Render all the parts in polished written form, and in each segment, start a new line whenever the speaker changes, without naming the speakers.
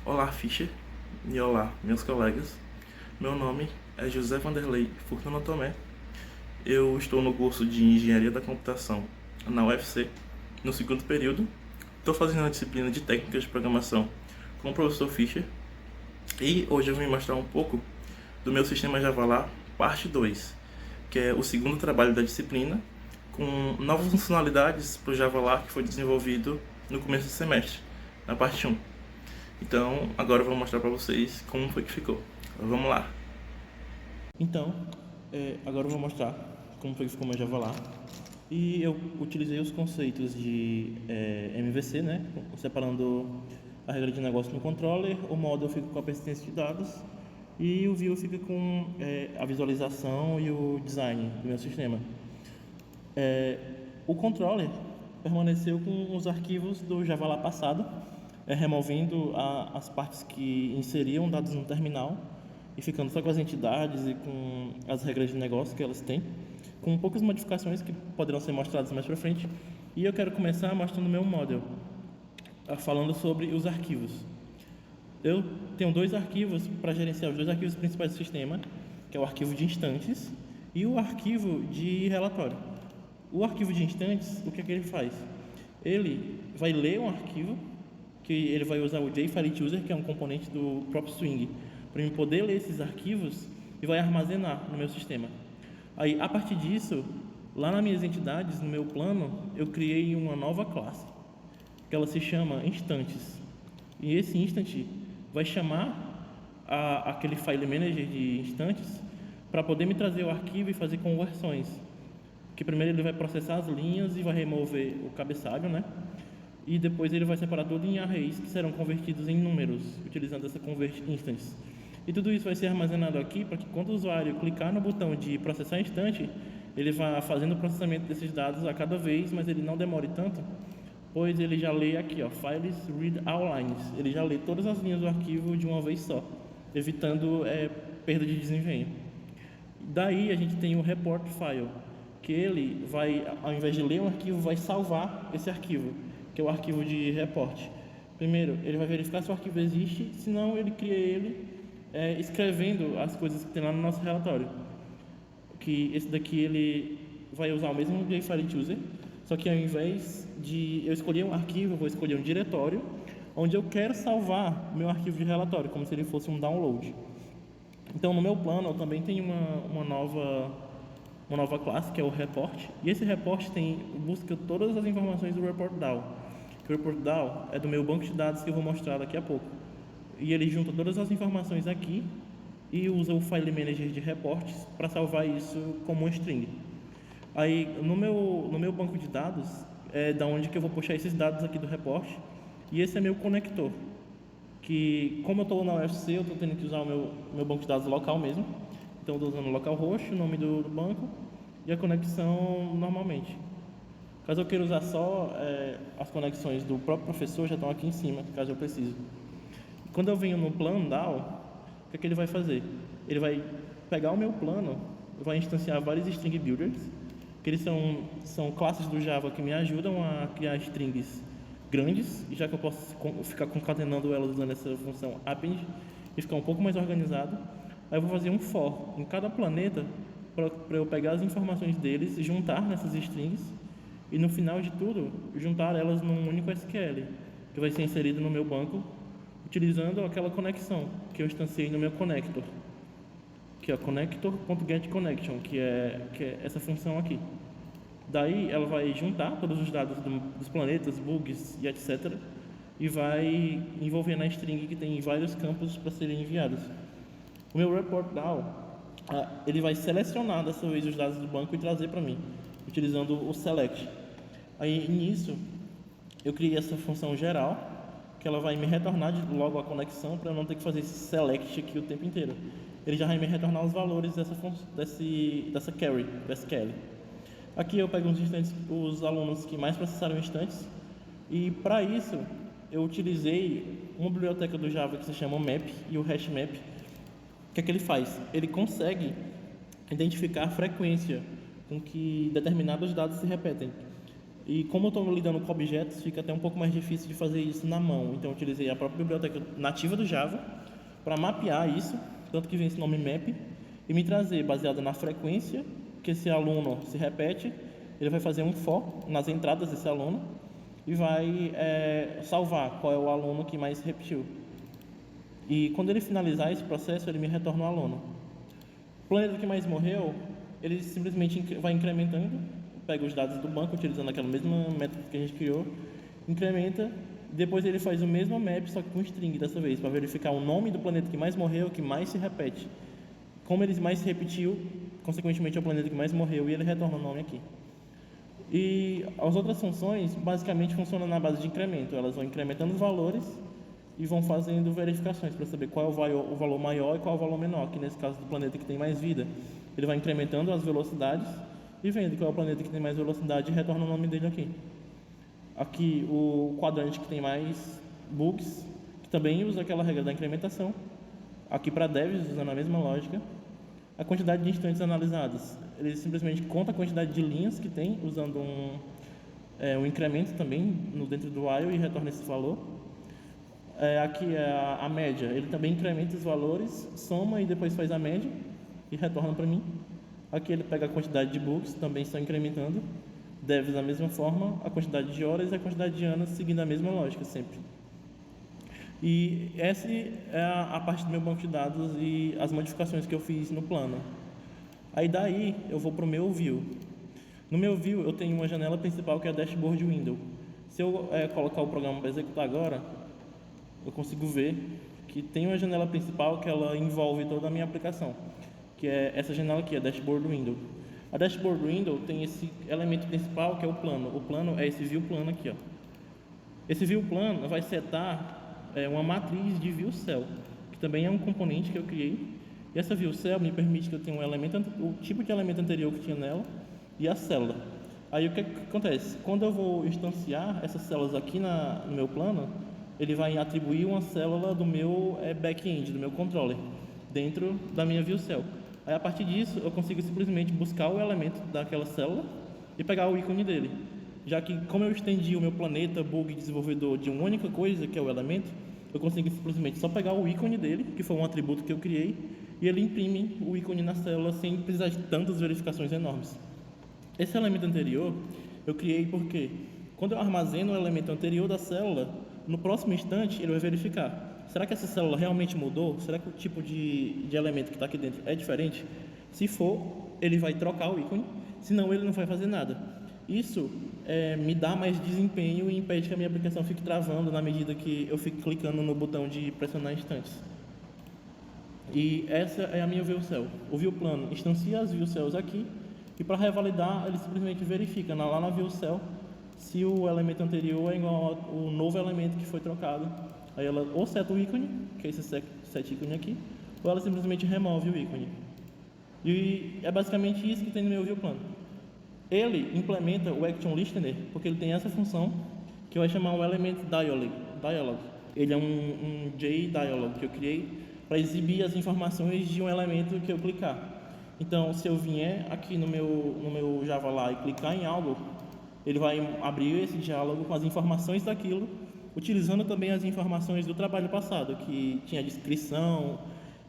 Olá, Fischer, e olá, meus colegas. Meu nome é José Vanderlei Furtado Tomé. Eu estou no curso de Engenharia da Computação na UFC, no segundo período. Estou fazendo a disciplina de Técnicas de Programação com o professor Fischer. E hoje eu vim mostrar um pouco do meu sistema Java parte 2, que é o segundo trabalho da disciplina, com novas funcionalidades para o Java que foi desenvolvido no começo do semestre, na parte 1. Então, agora eu vou mostrar para vocês como foi que ficou. Vamos lá. Então, agora eu vou mostrar como foi que ficou meu Java. E eu utilizei os conceitos de MVC, né? Separando a regra de negócio no controller, o model fica com a persistência de dados e o view fica com a visualização e o design do meu sistema. O controller permaneceu com os arquivos do Java passado, removendo as partes que inseriam dados no terminal e ficando só com as entidades e com as regras de negócio que elas têm, com poucas modificações que poderão ser mostradas mais para frente. E eu quero começar mostrando o meu model, falando sobre os arquivos. Eu tenho dois arquivos para gerenciar os dois arquivos principais do sistema, que é o arquivo de instantes e o arquivo de relatório. O arquivo de instantes, o que é que ele faz? Ele vai ler um arquivo, que ele vai usar o JFileChooser, que é um componente do próprio Swing, para eu poder ler esses arquivos e vai armazenar no meu sistema. Aí, a partir disso, lá nas minhas entidades, no meu plano, eu criei uma nova classe, que ela se chama Instantes. E esse Instant vai chamar aquele File Manager de instantes para poder me trazer o arquivo e fazer conversões. Que primeiro ele vai processar as linhas e vai remover o cabeçalho, né? E depois ele vai separar tudo em arrays que serão convertidos em números, utilizando essa convert instance. E tudo isso vai ser armazenado aqui para que quando o usuário clicar no botão de processar instante, ele vá fazendo o processamento desses dados a cada vez, mas ele não demore tanto, pois ele já lê aqui, ó, Files Read All Lines. Ele já lê todas as linhas do arquivo de uma vez só, evitando perda de desempenho. Daí a gente tem o Report File, que ele vai, ao invés de ler um arquivo, vai salvar esse arquivo, que é o arquivo de reporte. Primeiro, ele vai verificar se o arquivo existe, senão ele cria ele escrevendo as coisas que tem lá no nosso relatório. Que esse daqui ele vai usar o mesmo JFileChooser, só que ao invés de eu escolher um arquivo, eu vou escolher um diretório onde eu quero salvar meu arquivo de relatório, como se ele fosse um download. Então, no meu plano, eu também tenho uma nova classe, que é o Report, e esse Report busca todas as informações do Report DAO. O Report DAO é do meu banco de dados que eu vou mostrar daqui a pouco. E ele junta todas as informações aqui e usa o File Manager de reportes para salvar isso como um string. Aí, no meu banco de dados, é da onde que eu vou puxar esses dados aqui do report, e esse é meu conector, que como eu estou na UFC, eu estou tendo que usar o meu banco de dados local mesmo. Então, eu estou usando o localhost, o nome do banco e a conexão normalmente. Caso eu queira usar só as conexões do próprio professor, já estão aqui em cima, caso eu precise. Quando eu venho no plano DAO, o que é que ele vai fazer? Ele vai pegar o meu plano, vai instanciar vários string builders, que eles são classes do Java que me ajudam a criar strings grandes, e já que eu posso ficar concatenando elas usando essa função append e ficar um pouco mais organizado. Aí eu vou fazer um for em cada planeta para eu pegar as informações deles e juntar nessas strings e no final de tudo juntar elas num único SQL que vai ser inserido no meu banco utilizando aquela conexão que eu instanciei no meu connector, que é connector.getConnection, que é essa função aqui. Daí ela vai juntar todos os dados dos planetas, bugs e etc. e vai envolver na string que tem vários campos para serem enviados. O meu report DAO, ele vai selecionar dessa vez os dados do banco e trazer para mim, utilizando o select. Aí nisso, eu criei essa função geral, que ela vai me retornar logo a conexão para eu não ter que fazer esse select aqui o tempo inteiro. Ele já vai me retornar os valores dessa carry, do SQL. Aqui eu pego os alunos que mais processaram instantes, e para isso eu utilizei uma biblioteca do Java que se chama map e o hashmap. O que é que ele faz? Ele consegue identificar a frequência com que determinados dados se repetem. E como eu estou lidando com objetos, fica até um pouco mais difícil de fazer isso na mão. Então eu utilizei a própria biblioteca nativa do Java para mapear isso, tanto que vem esse nome map, e me trazer, baseado na frequência que esse aluno se repete, ele vai fazer um for nas entradas desse aluno e vai salvar qual é o aluno que mais se repetiu. E quando ele finalizar esse processo, ele me retorna o aluno. O planeta que mais morreu, ele simplesmente vai incrementando, pega os dados do banco, utilizando aquela mesma método que a gente criou, incrementa, depois ele faz o mesmo map, só que com string dessa vez, para verificar o nome do planeta que mais morreu, que mais se repete. Como ele mais se repetiu, consequentemente é o planeta que mais morreu, e ele retorna o nome aqui. E as outras funções, basicamente, funcionam na base de incremento. Elas vão incrementando os valores e vão fazendo verificações para saber qual é o valor maior e qual é o valor menor, que nesse caso do planeta que tem mais vida. Ele vai incrementando as velocidades e vendo qual é o planeta que tem mais velocidade e retorna o nome dele aqui. Aqui o quadrante que tem mais bugs, que também usa aquela regra da incrementação. Aqui para devs, usando a mesma lógica. A quantidade de instantes analisados. Ele simplesmente conta a quantidade de linhas que tem, usando um incremento também dentro do while e retorna esse valor. Aqui é a média. Ele também incrementa os valores, soma e depois faz a média e retorna para mim. Aqui ele pega a quantidade de bugs, também estão incrementando. Devs da mesma forma, a quantidade de horas e a quantidade de anos, seguindo a mesma lógica sempre. E essa é a parte do meu banco de dados e as modificações que eu fiz no plano. Aí daí eu vou para o meu view. No meu view eu tenho uma janela principal que é a dashboard window. Se eu colocar o programa para executar agora, eu consigo ver que tem uma janela principal que ela envolve toda a minha aplicação, que é essa janela aqui, a dashboard window. A dashboard window tem esse elemento principal que é o plano. O plano é esse view plano aqui, ó. Esse view plano vai setar uma matriz de view cell, que também é um componente que eu criei. E essa view cell me permite que eu tenha o tipo de elemento anterior que tinha nela e a célula. Aí o que acontece? Quando eu vou instanciar essas células aqui no meu plano, ele vai atribuir uma célula do meu back-end, do meu controller, dentro da minha view cell. Aí a partir disso eu consigo simplesmente buscar o elemento daquela célula e pegar o ícone dele. Já que como eu estendi o meu planeta bug desenvolvedor de uma única coisa, que é o elemento, eu consigo simplesmente só pegar o ícone dele, que foi um atributo que eu criei, e ele imprime o ícone na célula sem precisar de tantas verificações enormes. Esse elemento anterior eu criei porque quando eu armazeno o elemento anterior da célula, no próximo instante ele vai verificar: será que essa célula realmente mudou? Será que o tipo de elemento que está aqui dentro é diferente? Se for, ele vai trocar o ícone, senão ele não vai fazer nada. Isso me dá mais desempenho e impede que a minha aplicação fique travando na medida que eu fico clicando no botão de pressionar instantes. E essa é a minha view cell. O view plano instancia as view cells aqui e para revalidar ele simplesmente verifica lá na view cell se o elemento anterior é igual ao novo elemento que foi trocado. Aí ela ou seta o ícone, que é esse set ícone aqui, ou ela simplesmente remove o ícone. E é basicamente isso que tem no meu view plano. Ele implementa o Action Listener porque ele tem essa função que vai chamar um Element Dialog. Ele é um JDialog que eu criei para exibir as informações de um elemento que eu clicar. Então, se eu vier aqui no meu Java lá e clicar em algo, ele vai abrir esse diálogo com as informações daquilo, utilizando também as informações do trabalho passado, que tinha descrição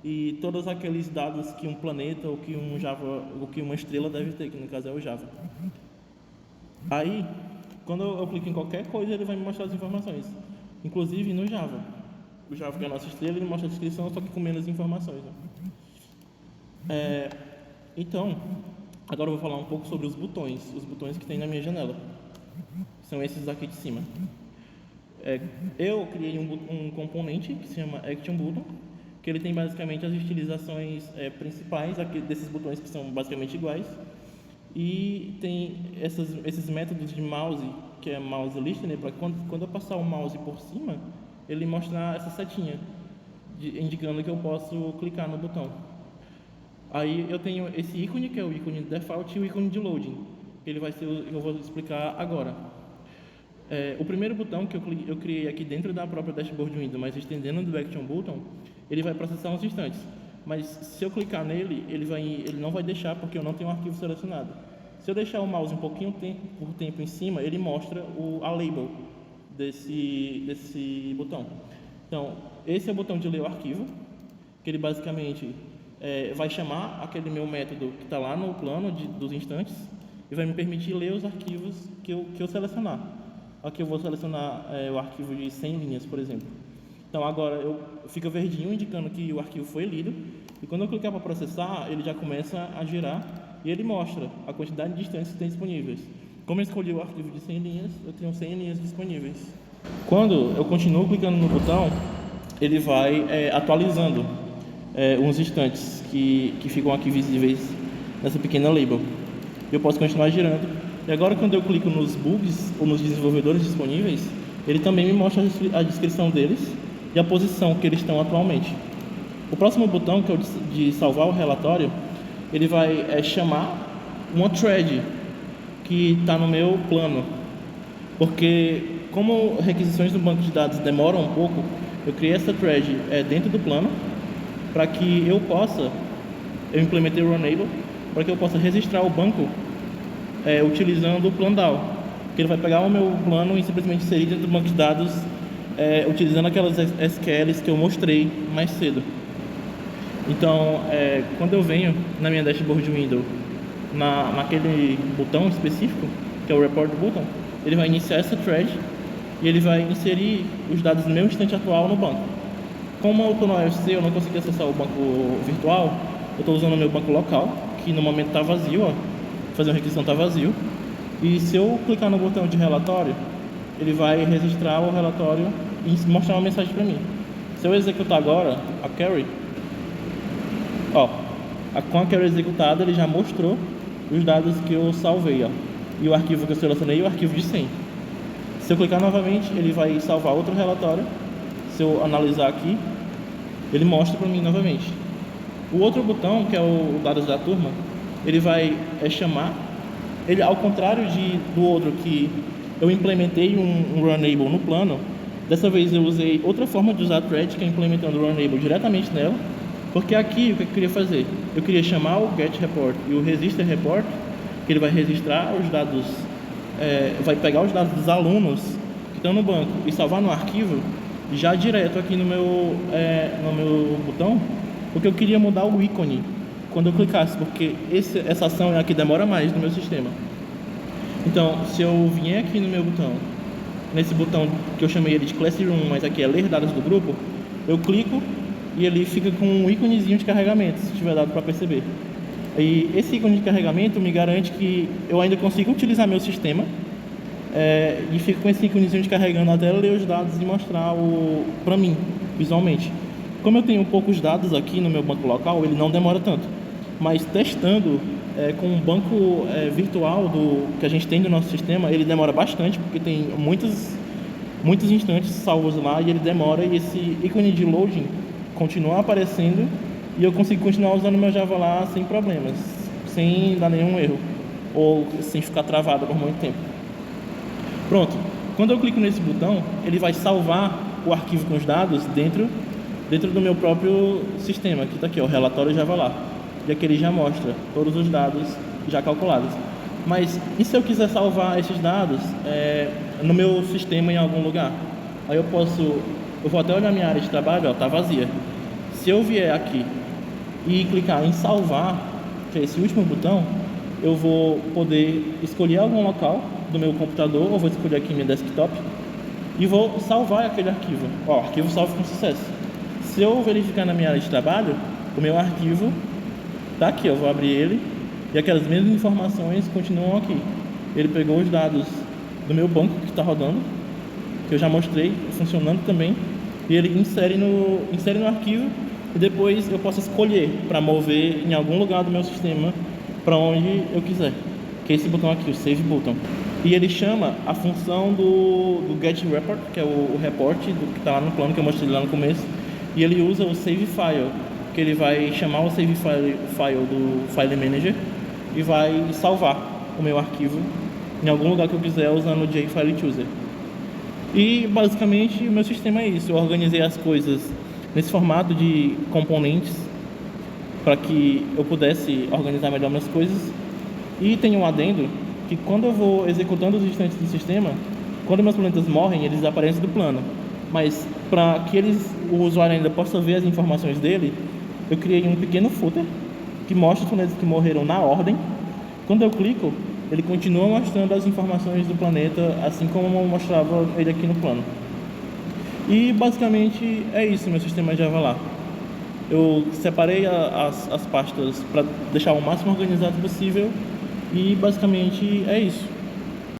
e todos aqueles dados que um planeta ou que uma estrela deve ter, que no caso é o Java. Aí, quando eu clico em qualquer coisa, ele vai me mostrar as informações, inclusive no Java. O Java, que é a nossa estrela, ele mostra a descrição, só que com menos informações, né? Então, agora eu vou falar um pouco sobre os botões que tem na minha janela. São esses aqui de cima. Eu criei um componente que se chama Action Button, que ele tem basicamente as utilizações principais desses botões que são basicamente iguais, e tem esses métodos de mouse, que é mouse listener, para quando eu passar o mouse por cima, ele mostrar essa setinha, indicando que eu posso clicar no botão. Aí eu tenho esse ícone, que é o ícone de default, e o ícone de loading, que ele vai ser o que eu vou explicar agora. O primeiro botão que eu criei aqui dentro da própria dashboard window, mas estendendo do Action Button, ele vai processar uns instantes. Mas se eu clicar nele, ele não vai deixar porque eu não tenho um arquivo selecionado. Se eu deixar o mouse um pouquinho por tempo em cima, ele mostra a label desse botão. Então, esse é o botão de ler o arquivo, que ele basicamente vai chamar aquele meu método que está lá no plano dos instantes e vai me permitir ler os arquivos que eu selecionar. Aqui eu vou selecionar o arquivo de 100 linhas, por exemplo. Então agora fica verdinho indicando que o arquivo foi lido, e quando eu clicar para processar, ele já começa a girar e ele mostra a quantidade de instantes que tem disponíveis. Como eu escolhi o arquivo de 100 linhas, eu tenho 100 linhas disponíveis. Quando eu continuo clicando no botão, ele vai atualizando uns instantes que ficam aqui visíveis nessa pequena label. Eu posso continuar girando. E agora, quando eu clico nos bugs ou nos desenvolvedores disponíveis, ele também me mostra a descrição deles e a posição que eles estão atualmente. O próximo botão, que é o de salvar o relatório, ele vai chamar uma thread que está no meu plano. Porque, como requisições do banco de dados demoram um pouco, eu criei essa thread dentro do plano para que eu implementei o Runable, para que eu possa registrar o banco utilizando o Plandown, que ele vai pegar o meu plano e simplesmente inserir dentro do banco de dados utilizando aquelas SQLs que eu mostrei mais cedo. Então, quando eu venho na minha dashboard window, naquele botão específico, que é o Report Button, ele vai iniciar essa thread e ele vai inserir os dados do meu instante atual no banco. Como eu estou no IOC, eu não consegui acessar o banco virtual, eu estou usando o meu banco local, que no momento está vazio, ó. Fazer uma requisição está vazio. E se eu clicar no botão de relatório, ele vai registrar o relatório e mostrar uma mensagem para mim. Se eu executar agora a query, ó, com a query executada, ele já mostrou os dados que eu salvei, ó, e o arquivo que eu selecionei e o arquivo de 100. Se eu clicar novamente, ele vai salvar outro relatório. Se eu analisar aqui, ele mostra para mim novamente. O outro botão, que é o dados da turma, ele vai chamar, ele, ao contrário do outro que eu implementei um Runable no plano, dessa vez eu usei outra forma de usar a thread, que é implementando o Runable diretamente nela, porque aqui o que eu queria fazer? Eu queria chamar o getReport e o registerReport, que ele vai registrar os dados, vai pegar os dados dos alunos que estão no banco e salvar no arquivo, já direto aqui no meu botão, porque eu queria mudar o ícone quando eu clicasse, porque essa ação é a que demora mais no meu sistema. Então, se eu vier aqui no meu botão, nesse botão que eu chamei ele de Classroom, mas aqui é ler dados do grupo, eu clico e ele fica com um íconezinho de carregamento, se tiver dado para perceber. E esse ícone de carregamento me garante que eu ainda consigo utilizar meu sistema, e fica com esse íconezinho de carregando até ler os dados e mostrar para mim, visualmente. Como eu tenho poucos dados aqui no meu banco local, ele não demora tanto. Mas testando com um banco virtual que a gente tem no nosso sistema, ele demora bastante, porque tem muitos instantes salvos lá e ele demora, e esse ícone de loading continua aparecendo e eu consigo continuar usando meu Java lá sem problemas, sem dar nenhum erro ou sem ficar travado por muito tempo. Pronto, quando eu clico nesse botão, ele vai salvar o arquivo com os dados dentro do meu próprio sistema, que está aqui, o relatório Java lá. E aqui ele já mostra todos os dados já calculados. Mas e se eu quiser salvar esses dados no meu sistema em algum lugar? Aí eu vou até olhar minha área de trabalho, ó, tá vazia. Se eu vier aqui e clicar em salvar, que é esse último botão, eu vou poder escolher algum local do meu computador, ou vou escolher aqui minha desktop, e vou salvar aquele arquivo. Ó, arquivo salvo com sucesso. Se eu verificar na minha área de trabalho, o meu arquivo tá aqui, eu vou abrir ele e aquelas mesmas informações continuam aqui. Ele pegou os dados do meu banco que está rodando, que eu já mostrei, funcionando também, e ele insere no arquivo, e depois eu posso escolher para mover em algum lugar do meu sistema para onde eu quiser, que é esse botão aqui, o Save Button. E ele chama a função do getReport, que é o report do que está lá no plano que eu mostrei lá no começo, e ele usa o Save File, que ele vai chamar o Save File do File Manager e vai salvar o meu arquivo em algum lugar que eu quiser usando o JFileChooser. E basicamente o meu sistema é isso. Eu organizei as coisas nesse formato de componentes para que eu pudesse organizar melhor minhas coisas. E tem um adendo que quando eu vou executando os instantes do sistema, quando meus planetas morrem, eles desaparecem do plano. Mas para que o usuário ainda possa ver as informações dele, eu criei um pequeno footer que mostra os planetas que morreram na ordem. Quando eu clico, ele continua mostrando as informações do planeta, assim como eu mostrava ele aqui no plano. E basicamente é isso meu sistema Java lá. Eu separei as pastas para deixar o máximo organizado possível e basicamente é isso.